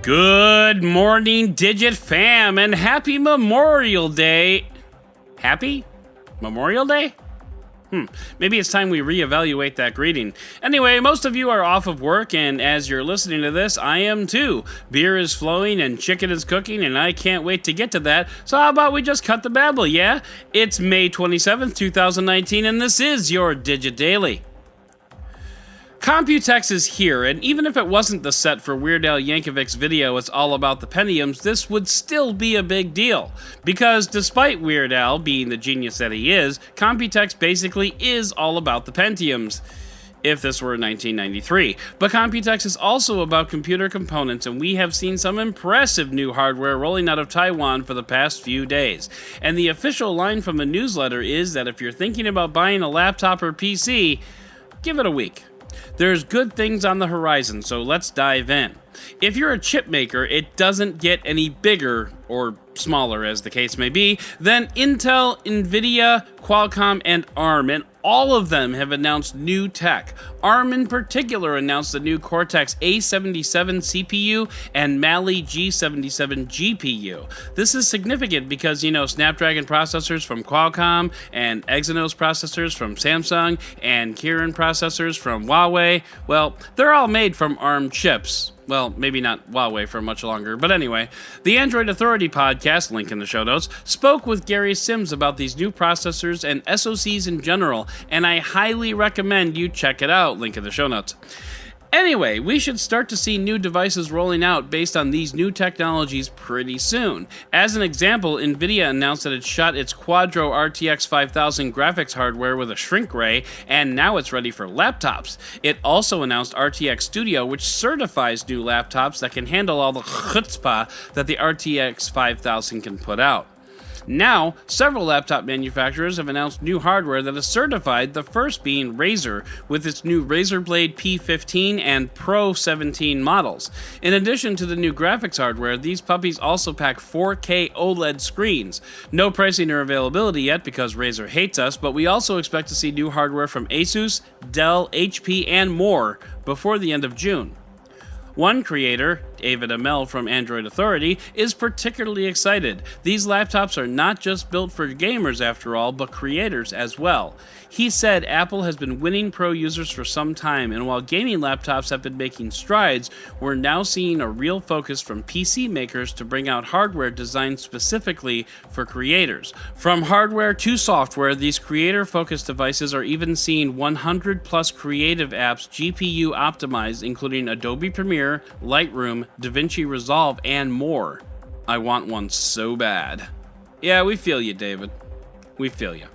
Good morning, Digit fam, and happy Memorial Day. Happy Memorial Day? Maybe it's time we reevaluate that greeting. Anyway, most of you are off of work, and as you're listening to this, I am too. Beer is flowing and chicken is cooking, and I can't wait to get to that. So how about we just cut the babble, yeah? It's May 27th, 2019, and this is your Digit Daily. Computex is here, and even if it wasn't the set for Weird Al Yankovic's video It's All About the Pentiums, this would still be a big deal. Because despite Weird Al being the genius that he is, Computex basically is all about the Pentiums. If this were 1993. But Computex is also about computer components, and we have seen some impressive new hardware rolling out of Taiwan for the past few days. And the official line from the newsletter is that if you're thinking about buying a laptop or PC, give it a week. There's good things on the horizon, so let's dive in. If you're a chip maker, it doesn't get any bigger, or smaller as the case may be, than Intel, Nvidia, Qualcomm, and ARM, and all of them have announced new tech. ARM in particular announced the new Cortex A77 CPU and Mali G77 GPU. This is significant because, Snapdragon processors from Qualcomm, and Exynos processors from Samsung, and Kirin processors from Huawei, well, they're all made from ARM chips. Well, maybe not Huawei for much longer, but anyway. The Android Authority podcast, link in the show notes, spoke with Gary Sims about these new processors and SoCs in general, and I highly recommend you check it out, link in the show notes. Anyway, we should start to see new devices rolling out based on these new technologies pretty soon. As an example, Nvidia announced that it shot its Quadro RTX 5000 graphics hardware with a shrink ray, and now it's ready for laptops. It also announced RTX Studio, which certifies new laptops that can handle all the chutzpah that the RTX 5000 can put out. Now, several laptop manufacturers have announced new hardware that is certified, the first being Razer, with its new Razer Blade P15 and Pro 17 models. In addition to the new graphics hardware, these puppies also pack 4K OLED screens. No pricing or availability yet because Razer hates us, but we also expect to see new hardware from Asus, Dell, HP, and more before the end of June. One creator, David Amell from Android Authority, is particularly excited. These laptops are not just built for gamers after all, but creators as well. He said Apple has been winning pro users for some time, and while gaming laptops have been making strides, we're now seeing a real focus from PC makers to bring out hardware designed specifically for creators. From hardware to software, these creator-focused devices are even seeing 100-plus creative apps GPU optimized, including Adobe Premiere, Lightroom, DaVinci Resolve, and more. I want one so bad. Yeah, we feel you, David. We feel you.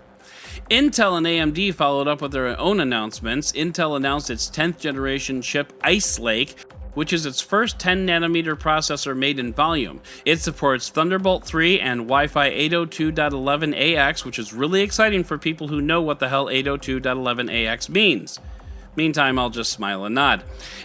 Intel and AMD followed up with their own announcements. Intel announced its 10th generation chip Ice Lake, which is its first 10nm processor made in volume. It supports Thunderbolt 3 and Wi-Fi 802.11ax, which is really exciting for people who know what the hell 802.11ax means. Meantime, I'll just smile and nod.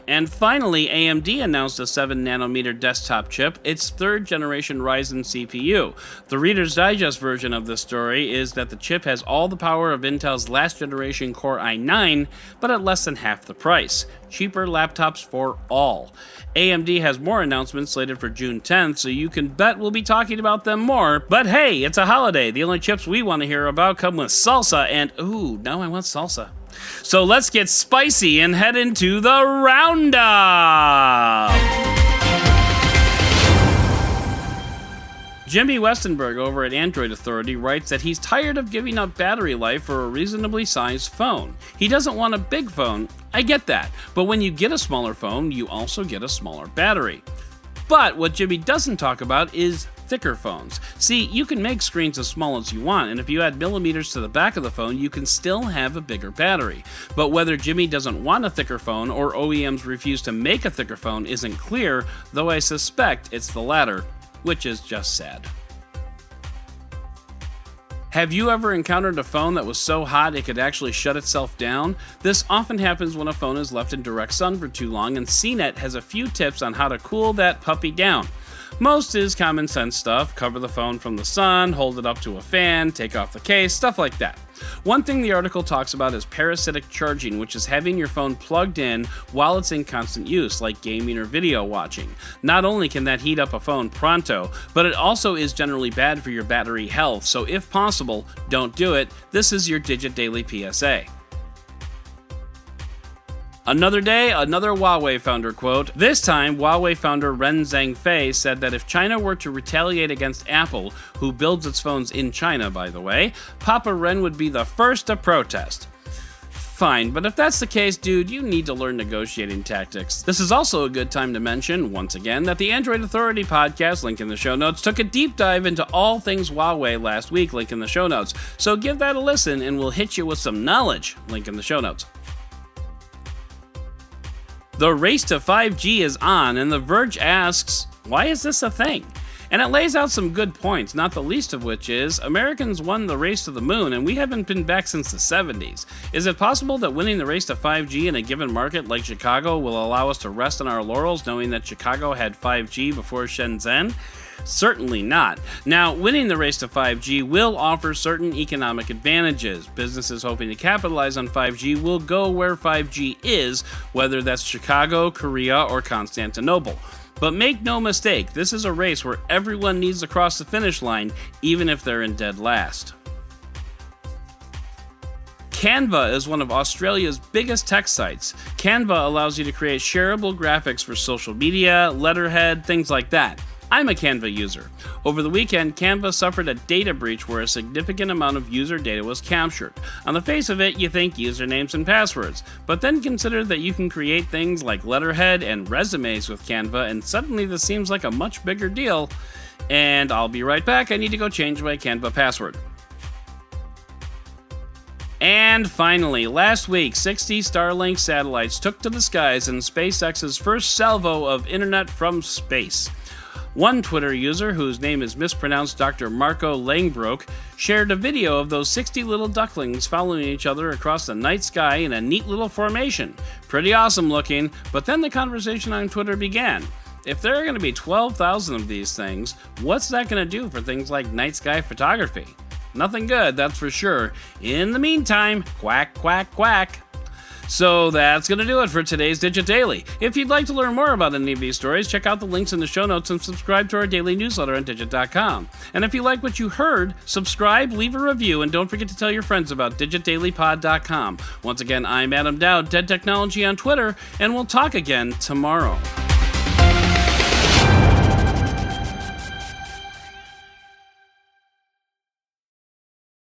And finally, AMD announced a 7nm desktop chip, its third generation Ryzen CPU. The Reader's Digest version of this story is that the chip has all the power of Intel's last generation Core i9, but at less than half the price. Cheaper laptops for all. AMD has more announcements slated for June 10th, so you can bet we'll be talking about them more. But hey, it's a holiday. The only chips we want to hear about come with salsa, and ooh, now I want salsa. So let's get spicy and head into the roundup! Jimmy Westenberg over at Android Authority writes that he's tired of giving up battery life for a reasonably sized phone. He doesn't want a big phone, I get that, but when you get a smaller phone, you also get a smaller battery. But what Jimmy doesn't talk about is thicker phones. See, you can make screens as small as you want, and if you add millimeters to the back of the phone, you can still have a bigger battery. But whether Jimmy doesn't want a thicker phone or OEMs refuse to make a thicker phone isn't clear, though I suspect it's the latter, which is just sad. Have you ever encountered a phone that was so hot it could actually shut itself down? This often happens when a phone is left in direct sun for too long, and CNET has a few tips on how to cool that puppy down. Most is common sense stuff: cover the phone from the sun, hold it up to a fan, take off the case, stuff like that. One thing the article talks about is parasitic charging, which is having your phone plugged in while it's in constant use, like gaming or video watching. Not only can that heat up a phone pronto, but it also is generally bad for your battery health, so if possible, don't do it. This is your Digit Daily PSA. Another day, another Huawei founder quote. This time, Huawei founder Ren Zhengfei said that if China were to retaliate against Apple, who builds its phones in China, by the way, Papa Ren would be the first to protest. Fine, but if that's the case, dude, you need to learn negotiating tactics. This is also a good time to mention, once again, that the Android Authority podcast, link in the show notes, took a deep dive into all things Huawei last week, link in the show notes. So give that a listen and we'll hit you with some knowledge, link in the show notes. The race to 5G is on, and The Verge asks, why is this a thing? And it lays out some good points, not the least of which is, Americans won the race to the moon, and we haven't been back since the 70s. Is it possible that winning the race to 5G in a given market like Chicago will allow us to rest on our laurels knowing that Chicago had 5G before Shenzhen? Certainly not. Now, winning the race to 5G will offer certain economic advantages. Businesses hoping to capitalize on 5G will go where 5G is, whether that's Chicago, Korea, or Constantinople. But make no mistake, this is a race where everyone needs to cross the finish line, even if they're in dead last. Canva is one of Australia's biggest tech sites. Canva allows you to create shareable graphics for social media, letterhead, things like that. I'm a Canva user. Over the weekend, Canva suffered a data breach where a significant amount of user data was captured. On the face of it, you think usernames and passwords, but then consider that you can create things like letterhead and resumes with Canva, and suddenly this seems like a much bigger deal. And I'll be right back, I need to go change my Canva password. And finally, last week, 60 Starlink satellites took to the skies in SpaceX's first salvo of internet from space. One Twitter user, whose name is mispronounced Dr. Marco Langbroek, shared a video of those 60 little ducklings following each other across the night sky in a neat little formation. Pretty awesome looking, but then the conversation on Twitter began. If there are going to be 12,000 of these things, what's that going to do for things like night sky photography? Nothing good, that's for sure. In the meantime, quack, quack, quack. So that's going to do it for today's Digit Daily. If you'd like to learn more about any of these stories, check out the links in the show notes and subscribe to our daily newsletter on Digit.com. And if you like what you heard, subscribe, leave a review, and don't forget to tell your friends about DigitDailyPod.com. Once again, I'm Adam Dowd, Dead Technology on Twitter, and we'll talk again tomorrow.